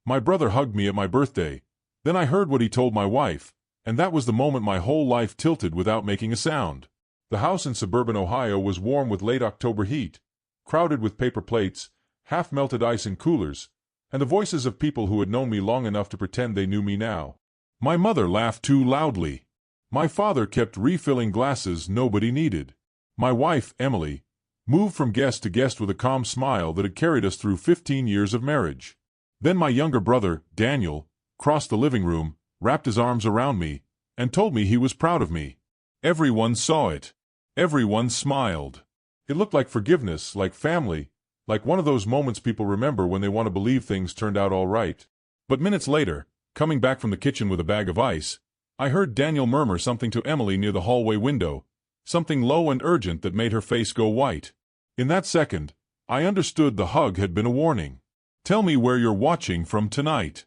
My brother hugged me at my birthday. Then I heard what he told my wife, and that was the moment my whole life tilted without making a sound. The house in suburban Ohio was warm with late October heat, crowded with paper plates, half-melted ice in coolers, and the voices of people who had known me long enough to pretend they knew me now. My mother laughed too loudly. My father kept refilling glasses nobody needed. My wife, Emily, moved from guest to guest with a calm smile that had carried us through 15 years of marriage. Then my younger brother, Daniel, crossed the living room, wrapped his arms around me, and told me he was proud of me. Everyone saw it. Everyone smiled. It looked like forgiveness, like family, like one of those moments people remember when they want to believe things turned out all right. But minutes later, coming back from the kitchen with a bag of ice, I heard Daniel murmur something to Emily near the hallway window, something low and urgent that made her face go white. In that second, I understood the hug had been a warning. Tell me where you're watching from tonight.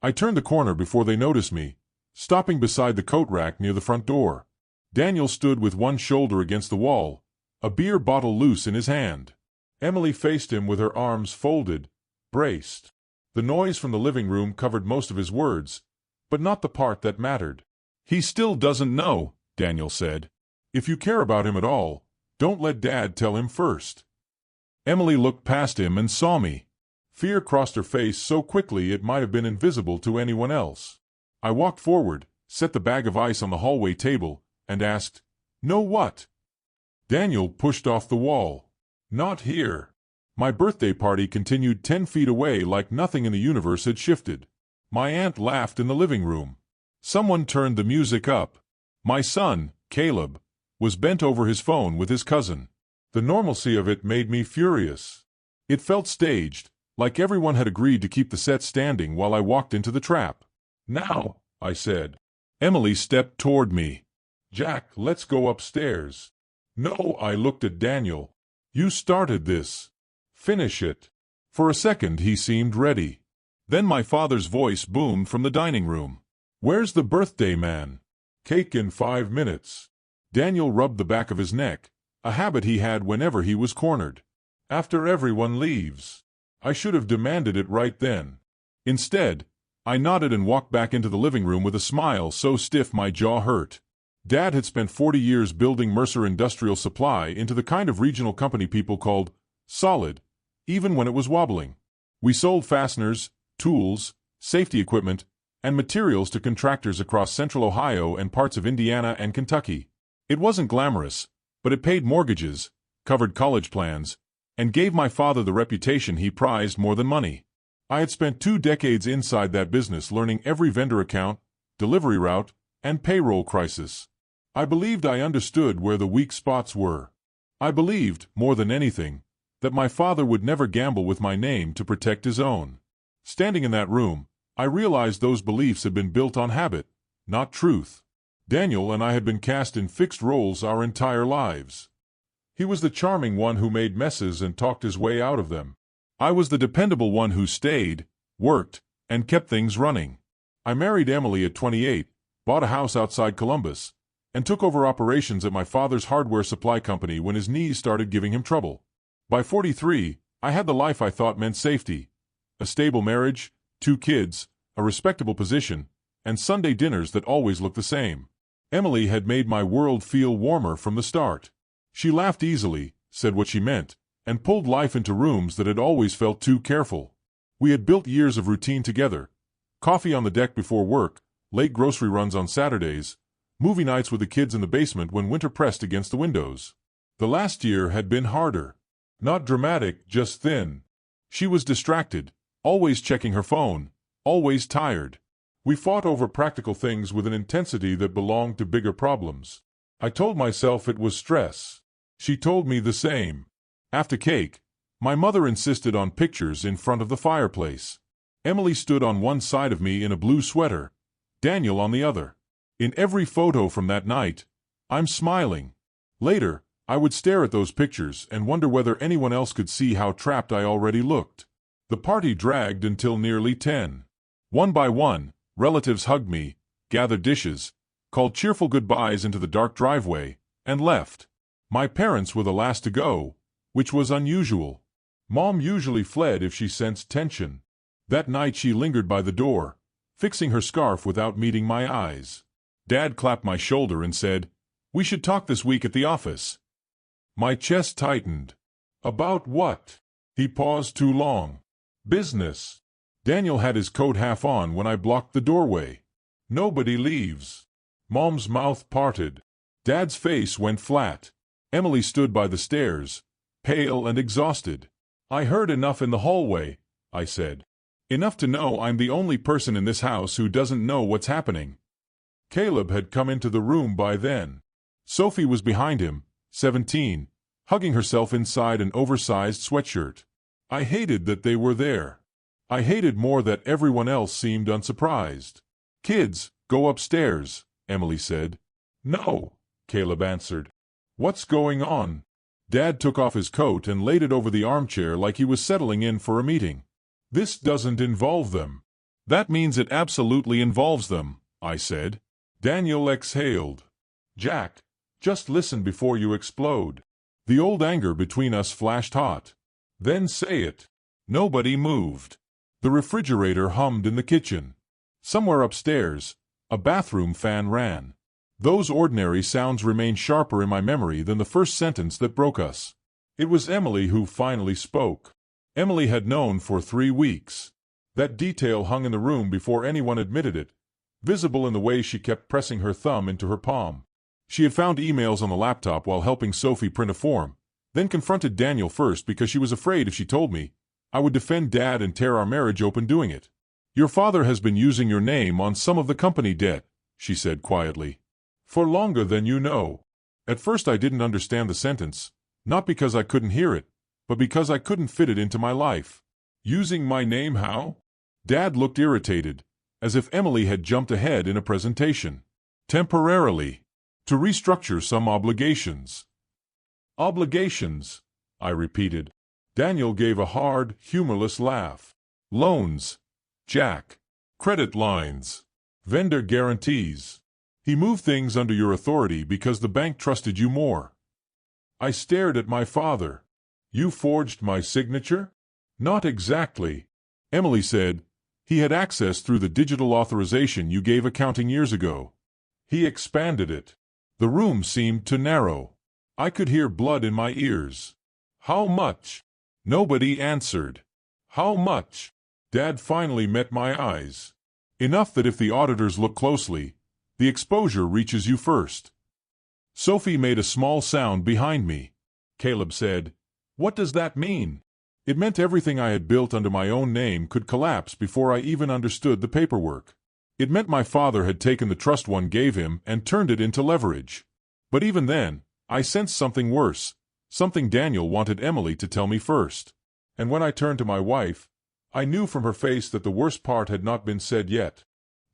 I turned the corner before they noticed me, stopping beside the coat rack near the front door. Daniel stood with one shoulder against the wall, a beer bottle loose in his hand. Emily faced him with her arms folded, braced. The noise from the living room covered most of his words, but not the part that mattered. He still doesn't know, Daniel said. If you care about him at all, don't let Dad tell him first. Emily looked past him and saw me. Fear crossed her face so quickly it might have been invisible to anyone else. I walked forward, set the bag of ice on the hallway table, and asked, "No what?" Daniel pushed off the wall. "Not here." My birthday party continued 10 feet away like nothing in the universe had shifted. My aunt laughed in the living room. Someone turned the music up. My son, Caleb, was bent over his phone with his cousin. The normalcy of it made me furious. It felt staged, like everyone had agreed to keep the set standing while I walked into the trap. "Now," I said. Emily stepped toward me. "Jack, let's go upstairs." "No," I looked at Daniel. "You started this. Finish it." For a second he seemed ready. Then my father's voice boomed from the dining room. "Where's the birthday man?" "Cake in 5 minutes." Daniel rubbed the back of his neck, a habit he had whenever he was cornered. "After everyone leaves." I should have demanded it right then. Instead, I nodded and walked back into the living room with a smile so stiff my jaw hurt. Dad had spent 40 years building Mercer Industrial Supply into the kind of regional company people called solid, even when it was wobbling. We sold fasteners, tools, safety equipment, and materials to contractors across central Ohio and parts of Indiana and Kentucky. It wasn't glamorous, but it paid mortgages, covered college plans, and gave my father the reputation he prized more than money. I had spent 2 decades inside that business learning every vendor account, delivery route, and payroll crisis. I believed I understood where the weak spots were. I believed, more than anything, that my father would never gamble with my name to protect his own. Standing in that room, I realized those beliefs had been built on habit, not truth. Daniel and I had been cast in fixed roles our entire lives. He was the charming one who made messes and talked his way out of them. I was the dependable one who stayed, worked, and kept things running. I married Emily at 28, bought a house outside Columbus, and took over operations at my father's hardware supply company when his knees started giving him trouble. By 43, I had the life I thought meant safety: a stable marriage, 2 kids, a respectable position, and Sunday dinners that always looked the same. Emily had made my world feel warmer from the start. She laughed easily, said what she meant, and pulled life into rooms that had always felt too careful. We had built years of routine together: coffee on the deck before work, late grocery runs on Saturdays, movie nights with the kids in the basement when winter pressed against the windows. The last year had been harder. Not dramatic, just thin. She was distracted, always checking her phone, always tired. We fought over practical things with an intensity that belonged to bigger problems. I told myself it was stress. She told me the same. After cake, my mother insisted on pictures in front of the fireplace. Emily stood on one side of me in a blue sweater, Daniel on the other. In every photo from that night, I'm smiling. Later, I would stare at those pictures and wonder whether anyone else could see how trapped I already looked. The party dragged until nearly 10. One by one, relatives hugged me, gathered dishes, called cheerful goodbyes into the dark driveway, and left. My parents were the last to go, which was unusual. Mom usually fled if she sensed tension. That night she lingered by the door, fixing her scarf without meeting my eyes. Dad clapped my shoulder and said, "We should talk this week at the office." My chest tightened. About what? He paused too long. Business. Daniel had his coat half on when I blocked the doorway. Nobody leaves. Mom's mouth parted. Dad's face went flat. Emily stood by the stairs, pale and exhausted. "I heard enough in the hallway," I said. "Enough to know I'm the only person in this house who doesn't know what's happening." Caleb had come into the room by then. Sophie was behind him, 17, hugging herself inside an oversized sweatshirt. I hated that they were there. I hated more that everyone else seemed unsurprised. "Kids, go upstairs," Emily said. "No," Caleb answered. "What's going on?" Dad took off his coat and laid it over the armchair like he was settling in for a meeting. "This doesn't involve them." "That means it absolutely involves them," I said. Daniel exhaled. "Jack, just listen before you explode." The old anger between us flashed hot. "Then say it." Nobody moved. The refrigerator hummed in the kitchen. Somewhere upstairs, a bathroom fan ran. Those ordinary sounds remained sharper in my memory than the first sentence that broke us. It was Emily who finally spoke. Emily had known for 3 weeks. That detail hung in the room before anyone admitted it, visible in the way she kept pressing her thumb into her palm. She had found emails on the laptop while helping Sophie print a form, then confronted Daniel first because she was afraid if she told me, I would defend Dad and tear our marriage open doing it. "Your father has been using your name on some of the company debt," she said quietly. "For longer than you know." At first I didn't understand the sentence, not because I couldn't hear it, but because I couldn't fit it into my life. Using my name how? Dad looked irritated, as if Emily had jumped ahead in a presentation. "Temporarily. To restructure some obligations." "Obligations," I repeated. Daniel gave a hard, humorless laugh. "Loans, Jack. Credit lines. Vendor guarantees. He moved things under your authority because the bank trusted you more." I stared at my father. "You forged my signature?" "Not exactly," Emily said. "He had access through the digital authorization you gave accounting years ago. He expanded it." The room seemed to narrow. I could hear blood in my ears. "How much?" Nobody answered. "How much?" Dad finally met my eyes. "Enough that if the auditors look closely, the exposure reaches you first." Sophie made a small sound behind me. Caleb said, "What does that mean?" It meant everything I had built under my own name could collapse before I even understood the paperwork. It meant my father had taken the trust one gave him and turned it into leverage. But even then, I sensed something worse, something Daniel wanted Emily to tell me first. And when I turned to my wife, I knew from her face that the worst part had not been said yet.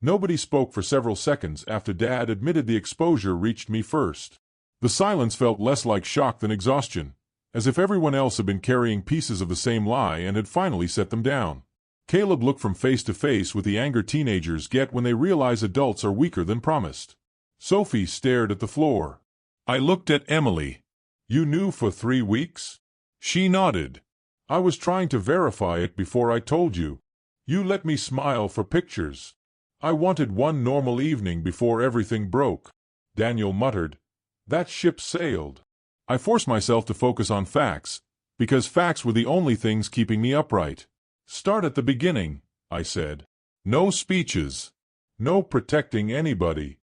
Nobody spoke for several seconds after Dad admitted the exposure reached me first. The silence felt less like shock than exhaustion, as if everyone else had been carrying pieces of the same lie and had finally set them down. Caleb looked from face to face with the anger teenagers get when they realize adults are weaker than promised. Sophie stared at the floor. I looked at Emily. "You knew for 3 weeks?" She nodded. "I was trying to verify it before I told you. You let me smile for pictures. I wanted one normal evening before everything broke." Daniel muttered, "That ship sailed." I forced myself to focus on facts, because facts were the only things keeping me upright. "Start at the beginning," I said. "No speeches. No protecting anybody."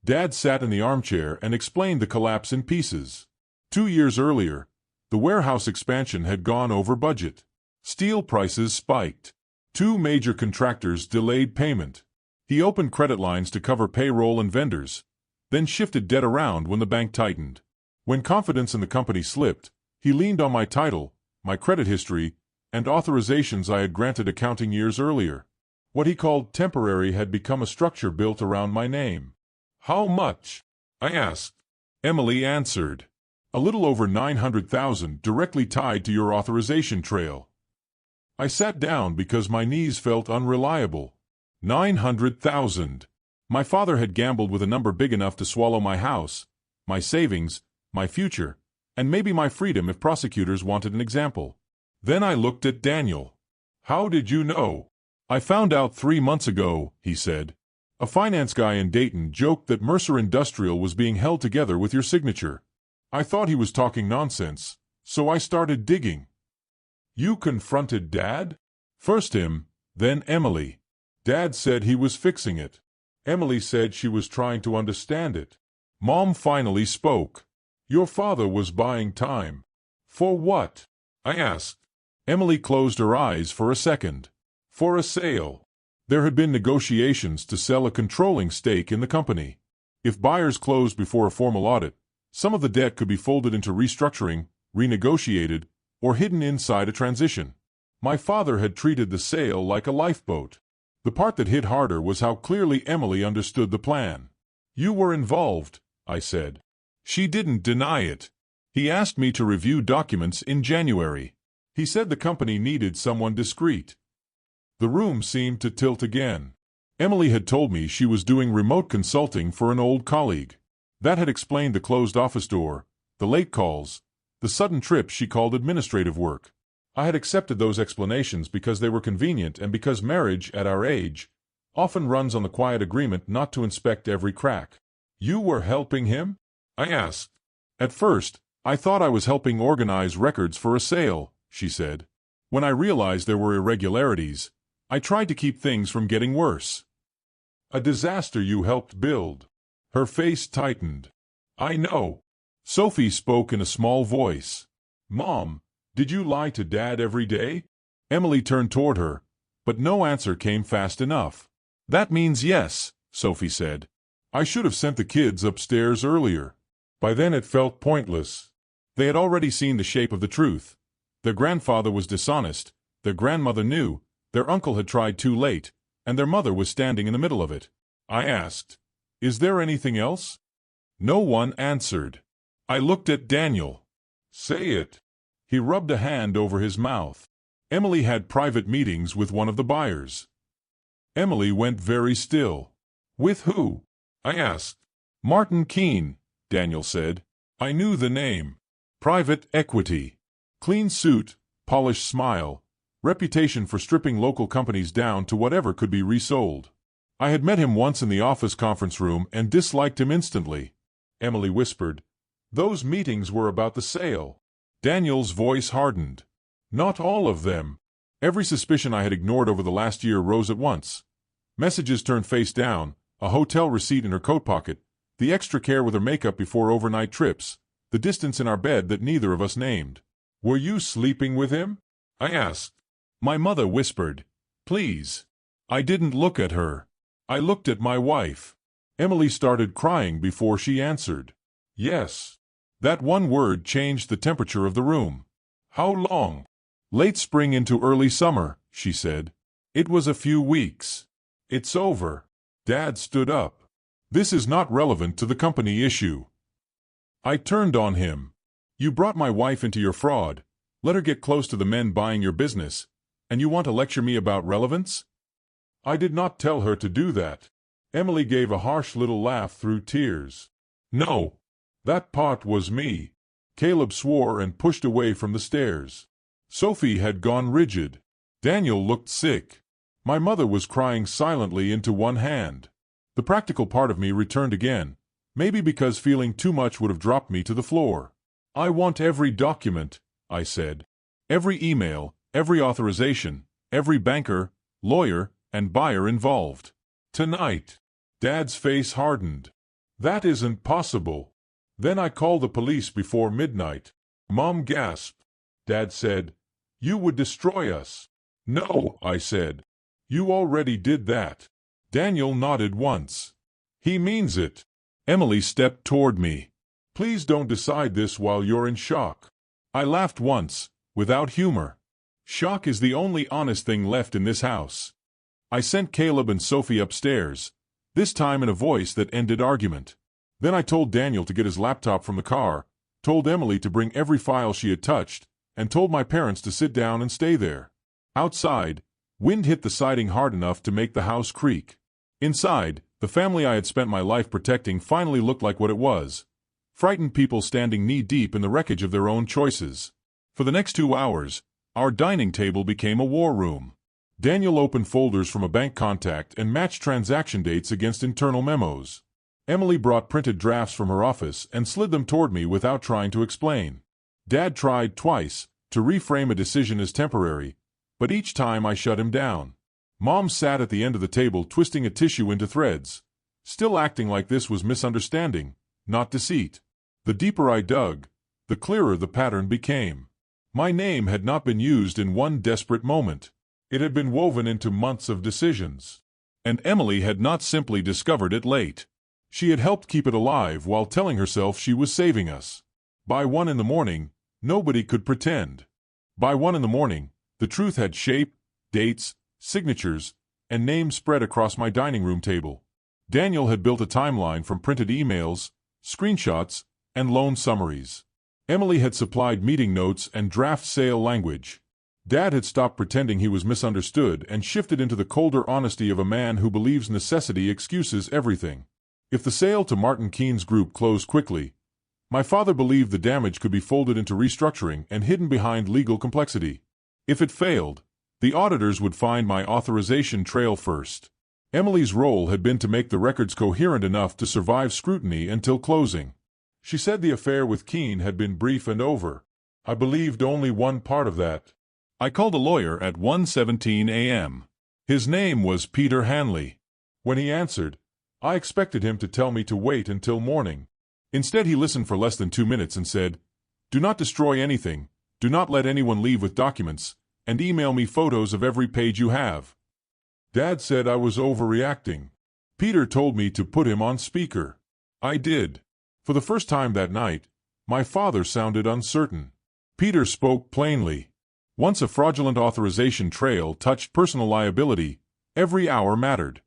Dad sat in the armchair and explained the collapse in pieces. 2 years earlier, the warehouse expansion had gone over budget. Steel prices spiked. 2 major contractors delayed payment. He opened credit lines to cover payroll and vendors, then shifted debt around when the bank tightened. When confidence in the company slipped, he leaned on my title, my credit history, and authorizations I had granted accounting years earlier. What he called temporary had become a structure built around my name. "How much?" I asked. Emily answered, "A little over 900,000 directly tied to your authorization trail." I sat down because my knees felt unreliable. 900,000. My father had gambled with a number big enough to swallow my house, my savings, my future, and maybe my freedom if prosecutors wanted an example. Then I looked at Daniel. "How did you know?" I found out 3 months ago, he said. A finance guy in Dayton joked that Mercer Industrial was being held together with your signature. I thought he was talking nonsense, so I started digging. You confronted Dad? First him, then Emily. Dad said he was fixing it. Emily said she was trying to understand it. Mom finally spoke. Your father was buying time. For what? I asked. Emily closed her eyes for a second. For a sale. There had been negotiations to sell a controlling stake in the company. If buyers closed before a formal audit, some of the debt could be folded into restructuring, renegotiated, or hidden inside a transition. My father had treated the sale like a lifeboat. The part that hit harder was how clearly Emily understood the plan. You were involved, I said. She didn't deny it. He asked me to review documents in January. He said the company needed someone discreet. The room seemed to tilt again. Emily had told me she was doing remote consulting for an old colleague. That had explained the closed office door, the late calls, the sudden trips she called administrative work. I had accepted those explanations because they were convenient and because marriage, at our age, often runs on the quiet agreement not to inspect every crack. You were helping him? I asked. At first, I thought I was helping organize records for a sale, she said. When I realized there were irregularities, I tried to keep things from getting worse. A disaster you helped build. Her face tightened. I know. Sophie spoke in a small voice. Mom, did you lie to Dad every day? Emily turned toward her, but no answer came fast enough. That means yes, Sophie said. I should have sent the kids upstairs earlier. By then it felt pointless. They had already seen the shape of the truth. Their grandfather was dishonest, their grandmother knew, their uncle had tried too late, and their mother was standing in the middle of it. I asked, Is there anything else? No one answered. I looked at Daniel. Say it. He rubbed a hand over his mouth. Emily had private meetings with one of the buyers. Emily went very still. With who? I asked. Martin Keene, Daniel said. I knew the name. Private equity. Clean suit, polished smile, reputation for stripping local companies down to whatever could be resold. I had met him once in the office conference room and disliked him instantly. Emily whispered, Those meetings were about the sale. Daniel's voice hardened. Not all of them. Every suspicion I had ignored over the last year rose at once. Messages turned face down, a hotel receipt in her coat pocket, the extra care with her makeup before overnight trips, the distance in our bed that neither of us named. Were you sleeping with him? I asked. My mother whispered, Please. I didn't look at her. I looked at my wife. Emily started crying before she answered. Yes. That one word changed the temperature of the room. How long? Late spring into early summer, she said. It was a few weeks. It's over. Dad stood up. This is not relevant to the company issue. I turned on him. You brought my wife into your fraud, let her get close to the men buying your business, and you want to lecture me about relevance? I did not tell her to do that. Emily gave a harsh little laugh through tears. No. That part was me. Caleb swore and pushed away from the stairs. Sophie had gone rigid. Daniel looked sick. My mother was crying silently into one hand. The practical part of me returned again, maybe because feeling too much would have dropped me to the floor. I want every document, I said. Every email, every authorization, every banker, lawyer, and buyer involved. Tonight. Dad's face hardened. That isn't possible. Then I called the police before midnight. Mom gasped. Dad said, You would destroy us. No, I said. You already did that. Daniel nodded once. He means it. Emily stepped toward me. Please don't decide this while you're in shock. I laughed once, without humor. Shock is the only honest thing left in this house. I sent Caleb and Sophie upstairs, this time in a voice that ended argument. Then I told Daniel to get his laptop from the car, told Emily to bring every file she had touched, and told my parents to sit down and stay there. Outside, wind hit the siding hard enough to make the house creak. Inside, the family I had spent my life protecting finally looked like what it was. Frightened people standing knee-deep in the wreckage of their own choices. For the next 2 hours, our dining table became a war room. Daniel opened folders from a bank contact and matched transaction dates against internal memos. Emily brought printed drafts from her office and slid them toward me without trying to explain. Dad tried twice to reframe a decision as temporary, but each time I shut him down. Mom sat at the end of the table twisting a tissue into threads, still acting like this was misunderstanding, not deceit. The deeper I dug, the clearer the pattern became. My name had not been used in one desperate moment. It had been woven into months of decisions. And Emily had not simply discovered it late. She had helped keep it alive while telling herself she was saving us. By 1 in the morning, nobody could pretend. By 1 in the morning, the truth had shape, dates, signatures, and names spread across my dining room table. Daniel had built a timeline from printed emails, screenshots, and loan summaries. Emily had supplied meeting notes and draft sale language. Dad had stopped pretending he was misunderstood and shifted into the colder honesty of a man who believes necessity excuses everything. If the sale to Martin Keene's group closed quickly, my father believed the damage could be folded into restructuring and hidden behind legal complexity. If it failed, the auditors would find my authorization trail first. Emily's role had been to make the records coherent enough to survive scrutiny until closing. She said the affair with Keene had been brief and over. I believed only one part of that. I called a lawyer at 1:17 a.m. His name was Peter Hanley. When he answered, I expected him to tell me to wait until morning. Instead, he listened for less than 2 minutes and said, "Do not destroy anything, do not let anyone leave with documents, and email me photos of every page you have." Dad said I was overreacting. Peter told me to put him on speaker. I did. For the first time that night, my father sounded uncertain. Peter spoke plainly. Once a fraudulent authorization trail touched personal liability, every hour mattered.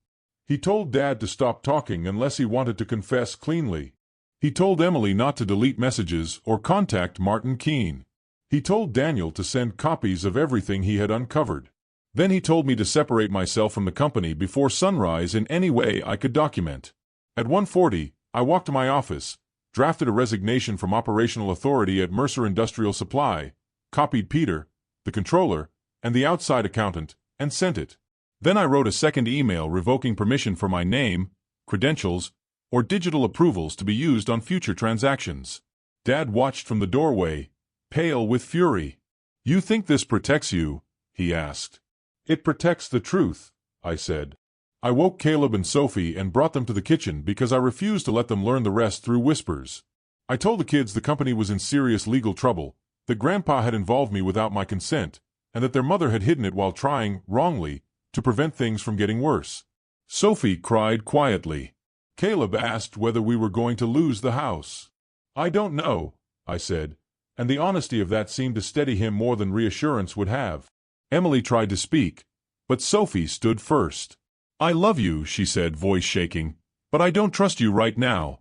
He told Dad to stop talking unless he wanted to confess cleanly. He told Emily not to delete messages or contact Martin Keene. He told Daniel to send copies of everything he had uncovered. Then he told me to separate myself from the company before sunrise in any way I could document. At 1:40, I walked to my office, drafted a resignation from operational authority at Mercer Industrial Supply, copied Peter, the controller, and the outside accountant, and sent it. Then I wrote a second email revoking permission for my name, credentials, or digital approvals to be used on future transactions. Dad watched from the doorway, pale with fury. "You think this protects you?" he asked. "It protects the truth," I said. I woke Caleb and Sophie and brought them to the kitchen because I refused to let them learn the rest through whispers. I told the kids the company was in serious legal trouble, that Grandpa had involved me without my consent, and that their mother had hidden it while trying, wrongly, to prevent things from getting worse. Sophie cried quietly. Caleb asked whether we were going to lose the house. "I don't know," I said, and the honesty of that seemed to steady him more than reassurance would have. Emily tried to speak, but Sophie stood first. "I love you," she said, voice shaking, "but I don't trust you right now."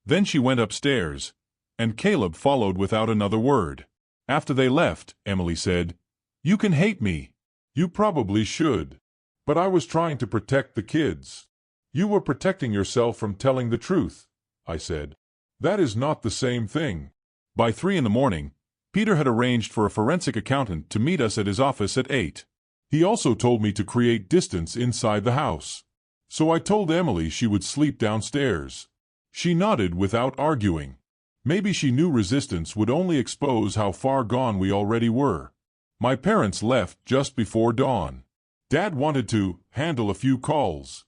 Then she went upstairs, and Caleb followed without another word. After they left, Emily said, "You can hate me. You probably should. But I was trying to protect the kids." "You were protecting yourself from telling the truth," I said. "That is not the same thing." By 3 in the morning, Peter had arranged for a forensic accountant to meet us at his office at 8. He also told me to create distance inside the house. So I told Emily she would sleep downstairs. She nodded without arguing. Maybe she knew resistance would only expose how far gone we already were. My parents left just before dawn. Dad wanted to handle a few calls.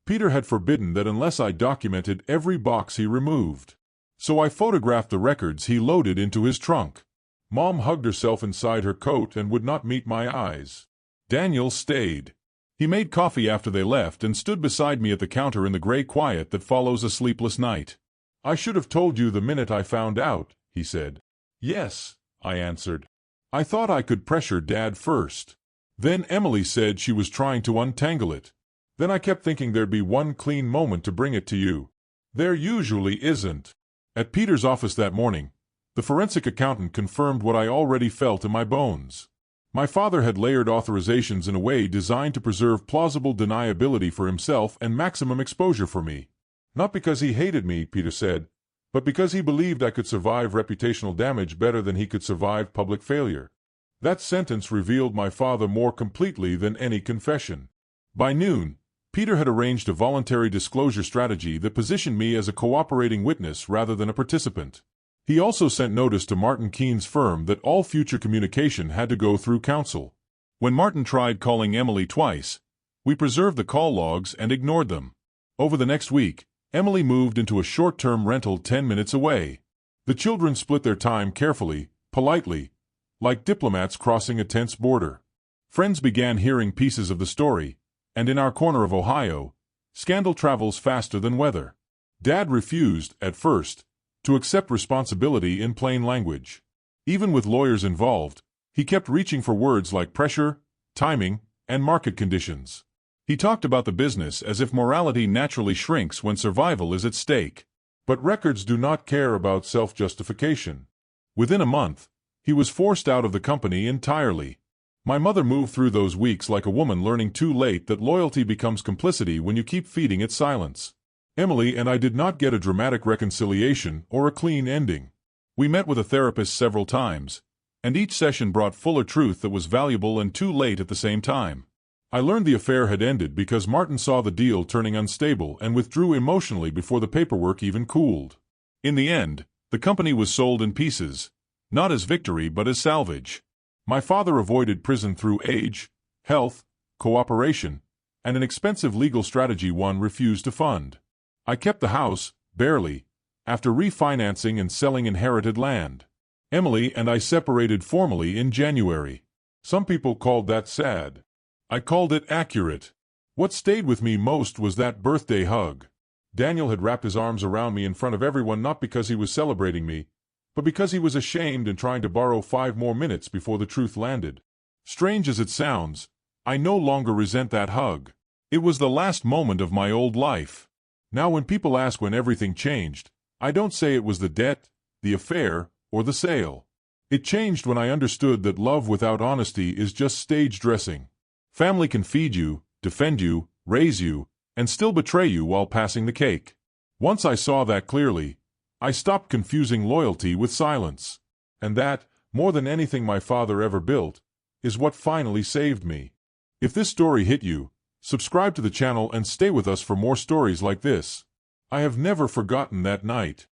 Peter had forbidden that unless I documented every box he removed. So I photographed the records he loaded into his trunk. Mom hugged herself inside her coat and would not meet my eyes. Daniel stayed. He made coffee after they left and stood beside me at the counter in the gray quiet that follows a sleepless night. "I should have told you the minute I found out," he said. "Yes," I answered. I thought I could pressure Dad first. Then Emily said she was trying to untangle it. Then I kept thinking there'd be one clean moment to bring it to you. There usually isn't. At Peter's office that morning, the forensic accountant confirmed what I already felt in my bones. My father had layered authorizations in a way designed to preserve plausible deniability for himself and maximum exposure for me. Not because he hated me, Peter said, but because he believed I could survive reputational damage better than he could survive public failure. That sentence revealed my father more completely than any confession. By noon, Peter had arranged a voluntary disclosure strategy that positioned me as a cooperating witness rather than a participant. He also sent notice to Martin Keene's firm that all future communication had to go through counsel. When Martin tried calling Emily twice, we preserved the call logs and ignored them. Over the next week, Emily moved into a short-term rental 10 minutes away. The children split their time carefully, politely, like diplomats crossing a tense border. Friends began hearing pieces of the story, and in our corner of Ohio, scandal travels faster than weather. Dad refused, at first, to accept responsibility in plain language. Even with lawyers involved, he kept reaching for words like pressure, timing, and market conditions. He talked about the business as if morality naturally shrinks when survival is at stake. But records do not care about self-justification. Within a month, he was forced out of the company entirely. My mother moved through those weeks like a woman learning too late that loyalty becomes complicity when you keep feeding it silence. Emily and I did not get a dramatic reconciliation or a clean ending. We met with a therapist several times, and each session brought fuller truth that was valuable and too late at the same time. I learned the affair had ended because Martin saw the deal turning unstable and withdrew emotionally before the paperwork even cooled. In the end, the company was sold in pieces, not as victory but as salvage. My father avoided prison through age, health, cooperation, and an expensive legal strategy one refused to fund. I kept the house, barely, after refinancing and selling inherited land. Emily and I separated formally in January. Some people called that sad. I called it accurate. What stayed with me most was that birthday hug. Daniel had wrapped his arms around me in front of everyone not because he was celebrating me, but because he was ashamed and trying to borrow 5 more minutes before the truth landed. Strange as it sounds, I no longer resent that hug. It was the last moment of my old life. Now when people ask when everything changed, I don't say it was the debt, the affair, or the sale. It changed when I understood that love without honesty is just stage dressing. Family can feed you, defend you, raise you, and still betray you while passing the cake. Once I saw that clearly, I stopped confusing loyalty with silence. And that, more than anything my father ever built, is what finally saved me. If this story hit you, subscribe to the channel and stay with us for more stories like this. I have never forgotten that night.